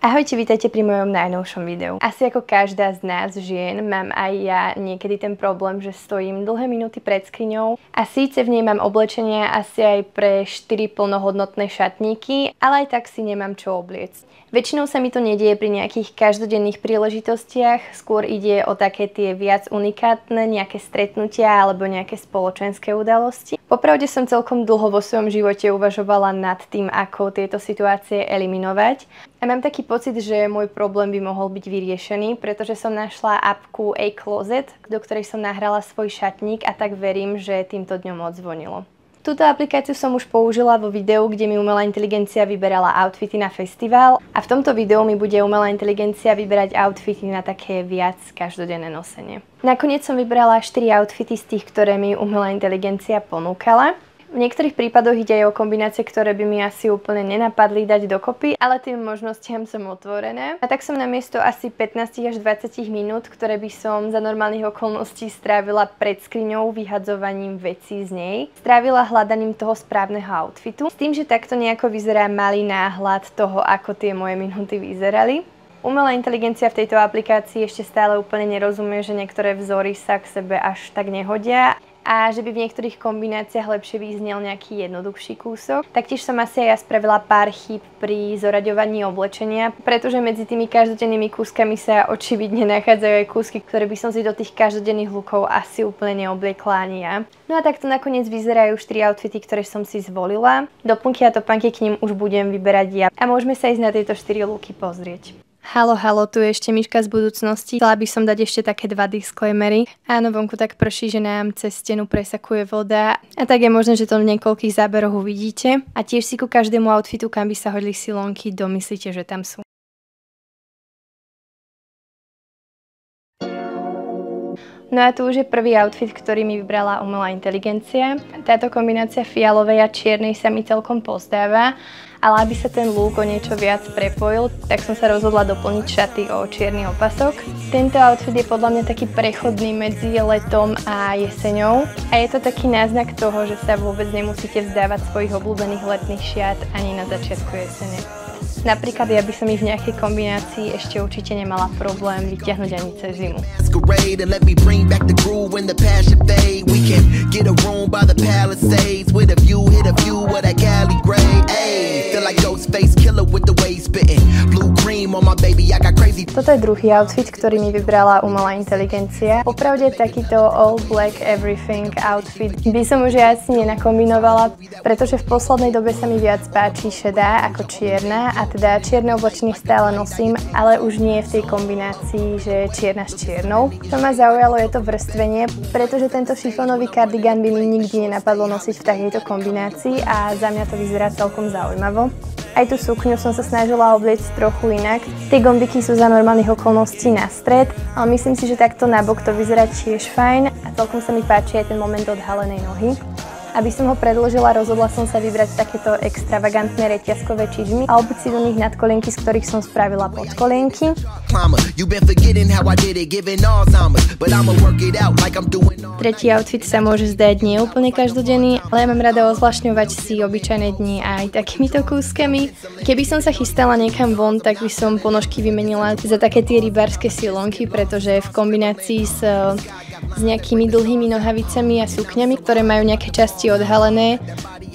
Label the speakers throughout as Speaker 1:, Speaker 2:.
Speaker 1: Ahojte, vítajte pri mojom najnovšom videu. Asi ako každá z nás žien mám aj ja niekedy ten problém, že stojím dlhé minúty pred skriňou a síce v nej mám oblečenie asi aj pre 4 plnohodnotné šatníky, ale aj tak si nemám čo obliecť. Väčšinou sa mi to nedieje pri nejakých každodenných príležitostiach, skôr ide o také tie viac unikátne, nejaké stretnutia alebo nejaké spoločenské udalosti. Popravde som celkom dlho vo svojom živote uvažovala nad tým, ako tieto situácie eliminovať. A mám taký pocit, že môj problém by mohol byť vyriešený, pretože som našla appku A-Closet, do ktorej som nahrala svoj šatník a tak verím, že týmto dňom odzvonilo. Túto aplikáciu som už použila vo videu, kde mi umelá inteligencia vyberala outfity na festival a v tomto videu mi bude umelá inteligencia vyberať outfity na také viac každodenné nosenie. Nakoniec som vybrala 4 outfity z tých, ktoré mi umelá inteligencia ponúkala. V niektorých prípadoch ide aj o kombinácie, ktoré by mi asi úplne nenapadli dať dokopy, ale tým možnostiam som otvorená. A tak som namiesto asi 15 až 20 minút, ktoré by som za normálnych okolností strávila pred skriňou vyhadzovaním vecí z nej, strávila hľadaním toho správneho outfitu. S tým, že takto nejako vyzerá malý náhľad toho, ako tie moje minúty vyzerali. Umelá inteligencia v tejto aplikácii ešte stále úplne nerozumie, že niektoré vzory sa k sebe až tak nehodia a že by v niektorých kombináciách lepšie vyznel nejaký jednoduchší kúsok. Taktiež som asi aj ja spravila pár chýb pri zoraďovaní oblečenia, pretože medzi tými každodennými kúskami sa očividne nachádzajú aj kúsky, ktoré by som si do tých každodenných lookov asi úplne neobliekla ani ja. No a takto nakoniec vyzerajú 4 outfity, ktoré som si zvolila. Doplnky a topánky k nim už budem vyberať ja a môžeme sa ísť na tieto 4 looky pozrieť. Halo, tu je ešte Miška z budúcnosti. Chcela by som dať ešte také 2 disclaimery. Áno, vonku tak prší, že nám cez stenu presakuje voda a tak je možné, že to v niekoľkých záberoch uvidíte. A tiež si ku každému outfitu, kam by sa hodili silonky, domyslíte, že tam sú. No a tu už je prvý outfit, ktorý mi vybrala umelá inteligencia. Táto kombinácia fialovej a čiernej sa mi celkom pozdáva, ale aby sa ten look o niečo viac prepojil, tak som sa rozhodla doplniť šaty o čierny opasok. Tento outfit je podľa mňa taký prechodný medzi letom a jeseňou a je to taký náznak toho, že sa vôbec nemusíte vzdávať svojich obľúbených letných šiat ani na začiatku jesene. Napríklad ja by som ich v nejakej kombinácii ešte určite nemala problém vyťahnuť ani cez zimu. Toto je druhý outfit, ktorý mi vybrala umelá inteligencia. Popravde takýto all black everything outfit by som už asi nenakombinovala, pretože v poslednej dobe sa mi viac páči šedá ako čierna a teda čierne oblečenie stále nosím, ale už nie v tej kombinácii, že čierna s čiernou. Čo ma zaujalo je to vrstvenie, pretože tento šifónový kardigán by mi nikdy nenapadlo nosiť v takejto kombinácii a za mňa to vyzerá celkom zaujímavo. Aj tú sukňu som sa snažila obliecť trochu inak. Tie gombiky sú za normálnych okolností na stred, ale myslím si, že takto nabok to vyzerá tiež fajn a celkom sa mi páči aj ten moment odhalenej nohy. Aby som ho predĺžila, rozhodla som sa vybrať takéto extravagantné reťazkové čižmy a obuť si do nich nadkolienky, z ktorých som spravila podkolienky. Tretí outfit sa môže zdať nie úplne každodenný, ale ja mám rada ozvlášňovať si obyčajné dni aj takýmito kúskami. Keby som sa chystala niekam von, tak by som ponožky vymenila za také tie rybárske silonky, pretože v kombinácii s nejakými dlhými nohavicami a sukňami, ktoré majú nejaké časti odhalené,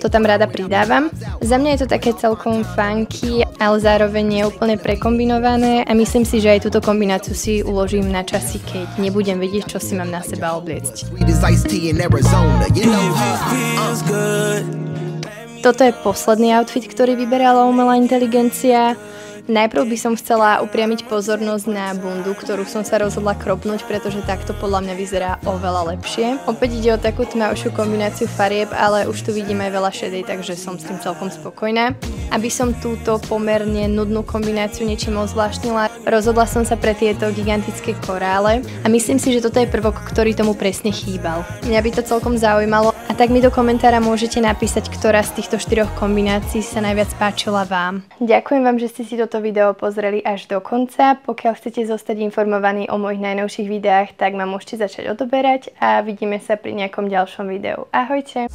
Speaker 1: to tam rada pridávam. Za mňa je to také celkom funky, ale zároveň nie úplne prekombinované a myslím si, že aj túto kombináciu si uložím na časy, keď nebudem vedieť, čo si mám na seba obliecť. Toto je posledný outfit, ktorý vyberala umelá inteligencia. Najprv by som chcela upriamiť pozornosť na bundu, ktorú som sa rozhodla kropnúť, pretože takto podľa mňa vyzerá oveľa lepšie. Opäť ide o takú tmavšiu kombináciu farieb, ale už tu vidím aj veľa šedej, takže som s tým celkom spokojná. Aby som túto pomerne nudnú kombináciu niečím ozvláštnila, rozhodla som sa pre tieto gigantické korále a myslím si, že toto je prvok, ktorý tomu presne chýbal. Mňa by to celkom zaujímalo a tak mi do komentára môžete napísať, ktorá z týchto 4 kombinácií sa najviac páčila vám. Ďakujem vám, že ste si toto video pozreli až do konca. Pokiaľ chcete zostať informovaní o mojich najnovších videách, tak ma môžete začať odoberať a vidíme sa pri nejakom ďalšom videu. Ahojte!